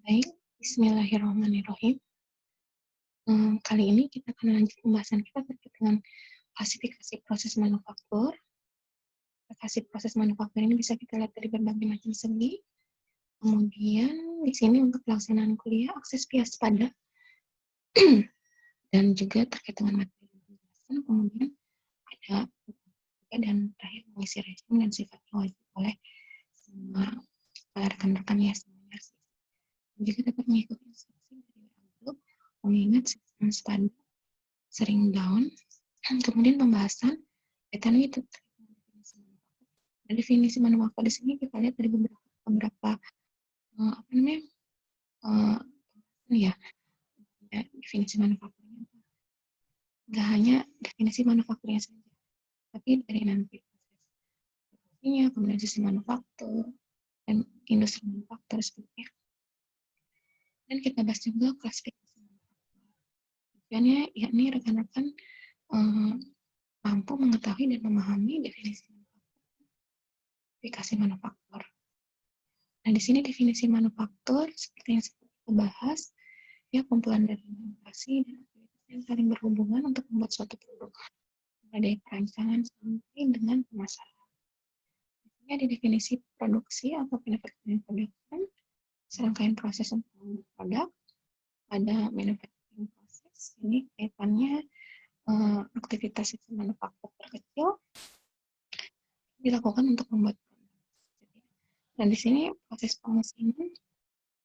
Baik, bismillahirrahmanirrahim. Kali ini kita akan lanjut pembahasan kita terkait dengan klasifikasi proses manufaktur. Klasifikasi proses manufaktur ini bisa kita lihat dari berbagai macam segi. Kemudian di sini untuk pelaksanaan kuliah akses via pada dan juga terkait dengan materi dan penjelasan. Kemudian ada dan terakhir mengisi resume dan sifatnya wajib oleh semua rekan-rekan ya semuanya. Juga dapat mengikuti instruksi dari grup, mengingat sistem pada sering down. Kemudian pembahasan kaitannya itu definisi manufaktur di sini kita lihat dari beberapa ya definisi manufakturnya. Nggak hanya definisi manufakturnya saja, tapi dari nanti prosesnya, kemudian sistem manufaktur dan industri manufaktur seperti itu. Dan kita bahas juga klasifikasi manufaktur. Tujuannya yakni rekan-rekan mampu mengetahui dan memahami definisi klasifikasi manufaktur. Nah, di sini definisi manufaktur seperti yang kita bahas, ya kumpulan dari inovasi dan aktivitas yang saling berhubungan untuk membuat suatu produk, mulai dari perancangan sampai dengan pemasaran. Ini ada definisi produksi atau manufacturing production, serangkaian proses untuk membuat produk, ada manufacturing proses, ini kaitannya aktivitas sistem manufaktur terkecil dilakukan untuk membuat produk. Dan di sini proses pemesinan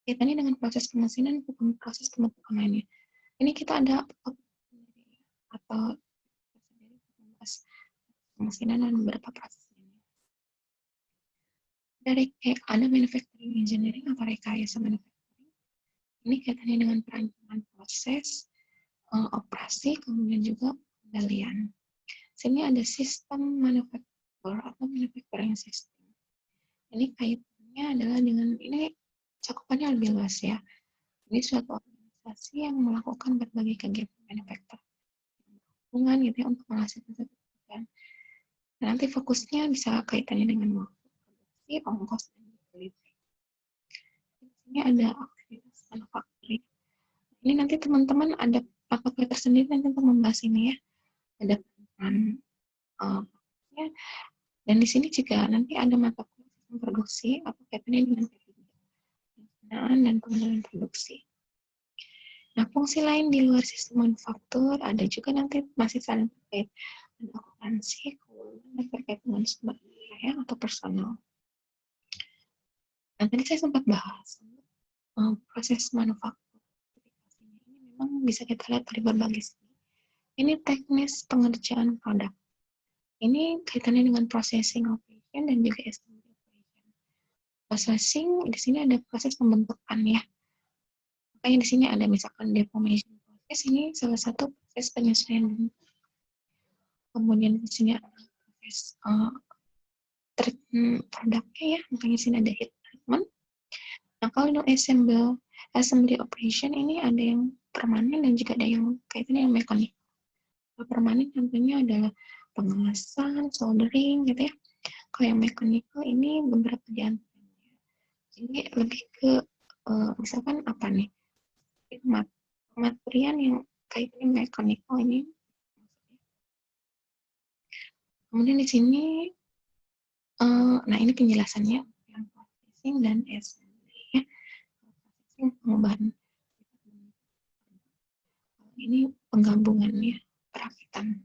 kaitannya dengan proses pemesinan bukan proses pembentukan lainnya. Ini kita ada atau pemesinan dan beberapa proses ini. Dari ada manufacturing engineering atau rekayasa manufacturing. Ini kaitannya dengan perancangan proses, operasi, kemudian juga pengendalian. Sini ada sistem manufaktur atau manufacturing system. Ini kaitannya adalah dengan ini cakupannya lebih luas ya. Ini suatu organisasi yang melakukan berbagai kegiatan manufaktur hubungan gitu ya untuk menghasilkan satu pekerjaan. Nanti fokusnya bisa kaitannya dengan produksi, ongkos, dan utility. Di sini ada aktivitas manufacturing. Ini nanti teman-teman ada paket tersendiri nanti untuk membahas ini ya. Ada peran ya. Dan di sini juga nanti ada mata kuliah produksi atau kaitannya dengan perencanaan dan pengendalian produksi. Nah, fungsi lain di luar sistem manufaktur ada juga nanti masih saling terkait dengan okupansi, kemudian terkait dengan sumber daya atau personal. Nah, tadi saya sempat bahas proses manufaktur. Ini memang bisa kita lihat dari berbagai segi. Ini teknis pengerjaan produk. Ini kaitannya dengan processing operation dan juga assembly operation. Processing di sini ada proses pembentukan ya. Makanya di sini ada misalkan deformation proses, ini salah satu proses penyesuaian bentuk. Kemudian di sini ada proses treatment produknya ya, makanya di sini ada heat treatment. Nah, kalau untuk assembly operation ini ada yang permanen dan juga ada yang kaitannya yang mekanik. Permanen tentunya adalah pengemasan, soldering gitu ya. Kalau yang mechanical ini beberapa di antaranya. Jadi lebih ke misalkan apa nih? Material yang kaitannya mechanical ini. Kemudian di sini nah ini penjelasannya yang processing dan assembly ya. Processing pengubahan. Ini penggabungannya, perakitan.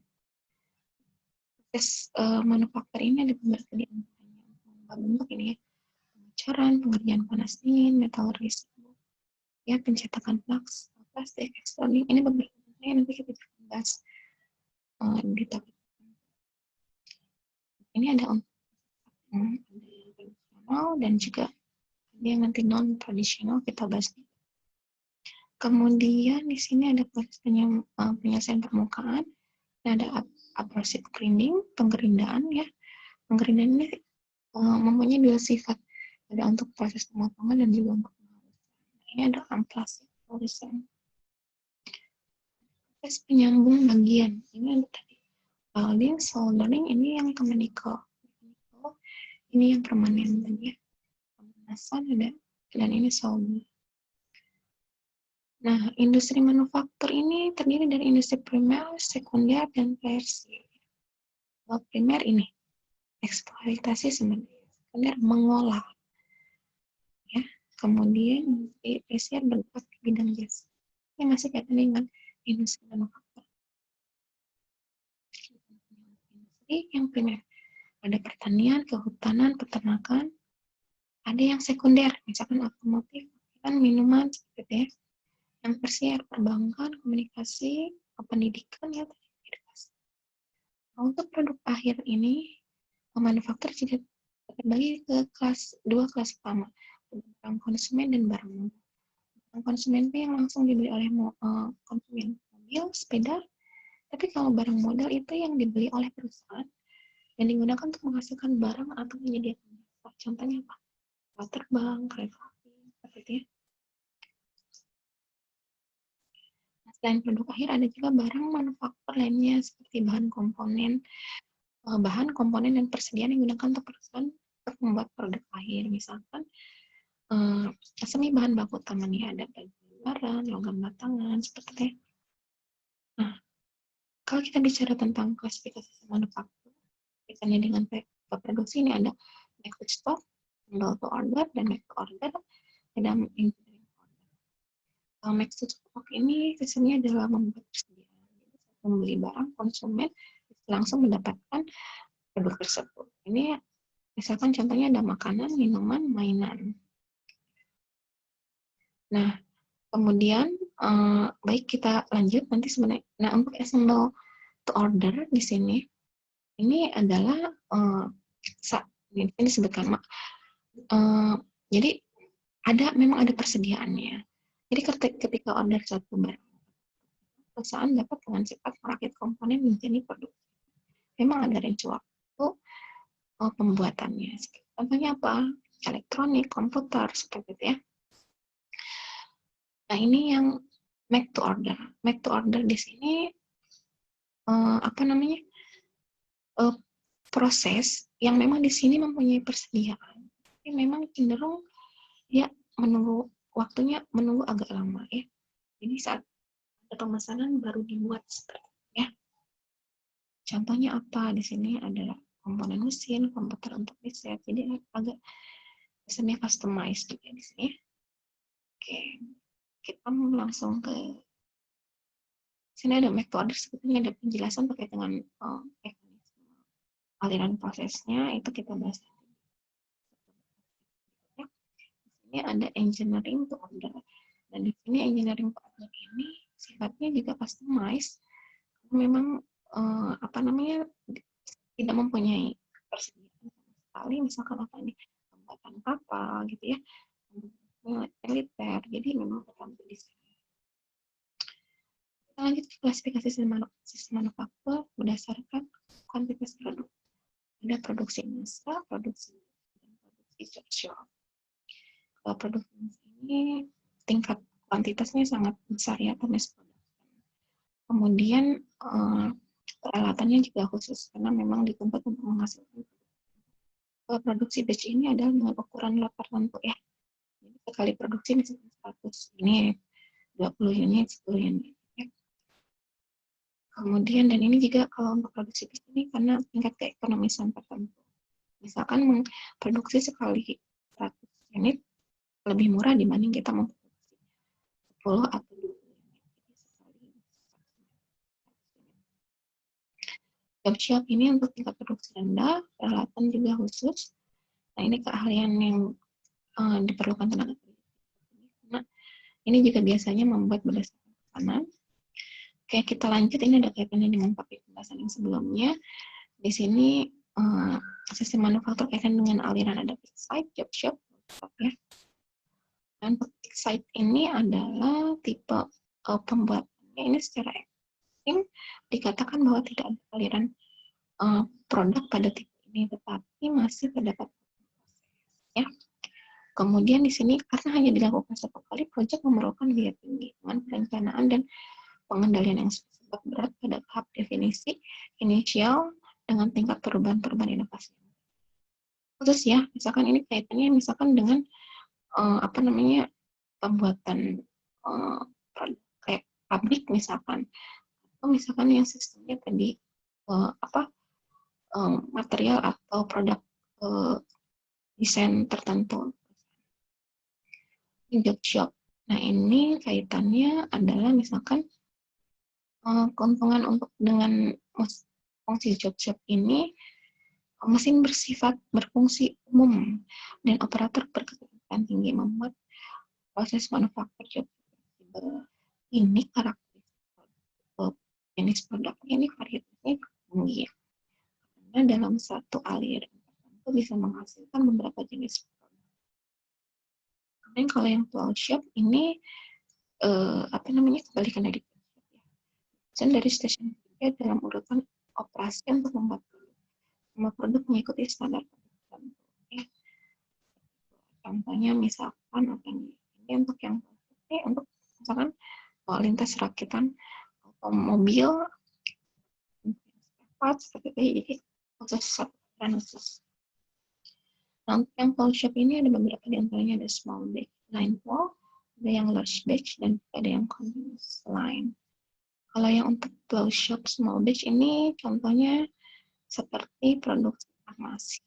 Proses manufaktur ini ada beberapa di antaranya. Bentuk ini ya. Pengecoran, pengerjaan panas dingin, metalurgi, ya pencetakan flux, plastik, extruding. Ini beberapa yang nanti kita bahas di topik. Ini ada untuk tradisional dan juga yang nanti non tradisional kita bahas. Kemudian di sini ada proses penyelesaian permukaan, ada abrasive grinding, pengerindaan ya. Pengerindaan ini mempunyai dua sifat, ada untuk proses pemotongan dan juga untuk penghalusan. Ini ada amplastic fluorescent. Proses penyambung bagian, ini ada tadi welding, soldering, ini yang mechanical, ini yang permanen tadi ya. Pemanasan ada, dan ini solder. Nah, industri manufaktur ini terdiri dari industri primer, sekunder, dan tersier. Kalau primer ini eksploitasi sumber daya, sekunder mengolah, ya. Kemudian industri tersier bergerak di bidang jasa. Ini masih kaitan dengan industri manufaktur. Industri yang primer ada pertanian, kehutanan, peternakan. Ada yang sekunder, misalkan otomotif, kan minuman, seperti itu ya. Yang tersier, perbankan, komunikasi, pendidikan, ya, edukasi. Nah, untuk produk akhir ini, manufaktur juga terbagi ke dua kelas utama, barang konsumen dan barang modal. Barang konsumen itu yang langsung dibeli oleh konsumen, mobil, sepeda. Tapi kalau barang modal itu yang dibeli oleh perusahaan dan digunakan untuk menghasilkan barang atau menyediakan jasa. Contohnya apa? Pesawat terbang, kereta api, seperti itu ya. Nah, selain produk akhir ada juga barang manufaktur lainnya seperti bahan komponen dan persediaan yang digunakan untuk perusahaan untuk membuat produk akhir. Misalkan semi bahan baku utamanya ada batu bara, logam batangan, seperti itu ya. Nah, kalau kita bicara tentang klasifikasi manufaktur, kaitannya dengan produksi ini ada make to stock, handle to order, dan make to order, ada engineering order. Kalau make to stock ini sesungguhnya adalah membuat persediaan. Membeli barang, konsumen langsung mendapatkan produk tersebut. Ini misalkan contohnya ada makanan, minuman, mainan. Nah, kemudian baik kita lanjut nanti sebenarnya. Nah, untuk assemble to order di sini ini adalah ini disebutkan jadi memang ada persediaannya. Jadi ketika order satu barang, perusahaan dapat dengan cepat merakit komponen menjadi produk. Memang ada range waktu pembuatannya. Contohnya apa? Elektronik, komputer, seperti itu ya. Nah, ini yang make to order. Make to order di sini proses yang memang di sini mempunyai persediaan. Tapi memang cenderung dia waktunya menunggu agak lama ya. Jadi saat ada pemesanan baru dibuat seperti ya. Contohnya apa? Di sini adalah komponen mesin, komputer untuk riset. Jadi agak pesannya customize juga di sini. Oke, kita langsung ke sini ada make to order. Sebetulnya ada penjelasan terkait dengan aliran prosesnya, itu kita bahas. Ini ada engineering to order. Dan di sini engineering to order ini sifatnya juga customize. Memang tidak mempunyai persediaan sama sekali, misalkan apa ini pembuatan kapal gitu ya, militer, jadi memang tertentu di sini. Kita lanjut ke klasifikasi sistem manufaktur berdasarkan kuantitas produk. Ada produksi massa, produksi dan produksi job. Kalau produksi ini tingkat kuantitasnya sangat besar ya, mass production. Kemudian peralatannya juga khusus karena memang dituntut untuk menghasilkan. Produksi batch ini adalah dengan ukuran lot tertentu ya. Jadi sekali produksi misalnya 100 unit, 20 unit, 10 unit. Ya. Kemudian dan ini juga kalau untuk produksi batch ini karena tingkat keekonomisan tertentu. Misalkan memproduksi sekali 100 unit lebih murah dibanding kita memproduksi 10 atau 20 unit. Job shop ini untuk tingkat produksi rendah, peralatan juga khusus. Nah, ini keahlian yang diperlukan tenaga kerja. Nah, ini juga biasanya membuat berdasarkan pesanan. Oke, kita lanjut. Ini ada kaitannya dengan topik pembahasan yang sebelumnya. Di sini sistem manufaktur kaitan dengan aliran ada fixed site, job shop, ya. Dan fixed site ini adalah tipe pembuatannya ini secara ekstrim dikatakan bahwa tidak ada aliran produk pada tipe ini, tetapi masih terdapat proses. Ya. Kemudian di sini karena hanya dilakukan satu kali, proyek memerlukan biaya tinggi dengan perencanaan dan pengendalian yang sebab berat pada tahap definisi inisial dengan tingkat perubahan inovasi. Khusus ya, misalkan ini kaitannya misalkan dengan pembuatan kayak pabrik misalkan, atau misalkan yang sistemnya tadi material atau produk desain tertentu. Job shop. Nah, ini kaitannya adalah misalkan keuntungan untuk dengan fungsi job shop ini, mesin bersifat berfungsi umum dan operator berkecepatan tinggi membuat proses manufaktur job fleksibel. Ini karakteristik jenis produknya ini varietasnya tinggi. Karena dalam satu aliran tertentu bisa menghasilkan beberapa jenis produk. Kemudian kalau yang cloud shop ini kebalikan dari dari stasiun kerja dalam urutan operasi untuk membuat semua produk mengikuti standar tertentu. Contohnya misalkan ini untuk yang untuk misalkan lintas rakitan mobil, seperti itu, jadi khusus satu khusus. Nah, untuk yang cloud shop ini ada beberapa di antaranya, ada small batch line flow, ada yang large batch, dan ada yang continuous line. Kalau yang untuk cloud shop small batch ini contohnya seperti produk farmasi.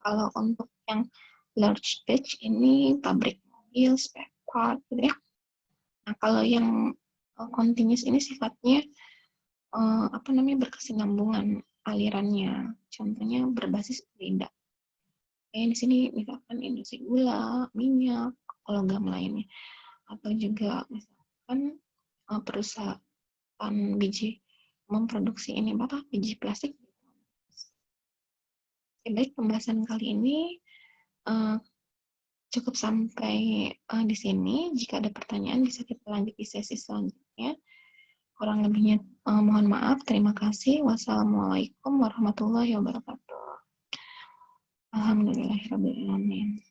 Kalau untuk yang large batch ini pabrik mobil, spare part, gitu ya. Nah, kalau yang continuous ini sifatnya berkesinambungan alirannya. Contohnya berbasis lidah. Kayak di sini misalkan industri gula, minyak, logam lainnya, atau juga misalkan perusahaan biji memproduksi biji plastik. Oke, baik, pembahasan kali ini cukup sampai di sini. Jika ada pertanyaan bisa kita lanjut di sesi selanjutnya. Kurang lebihnya mohon maaf. Terima kasih. Wassalamualaikum warahmatullahi wabarakatuh. Alhamdulillahirrabbilalamin.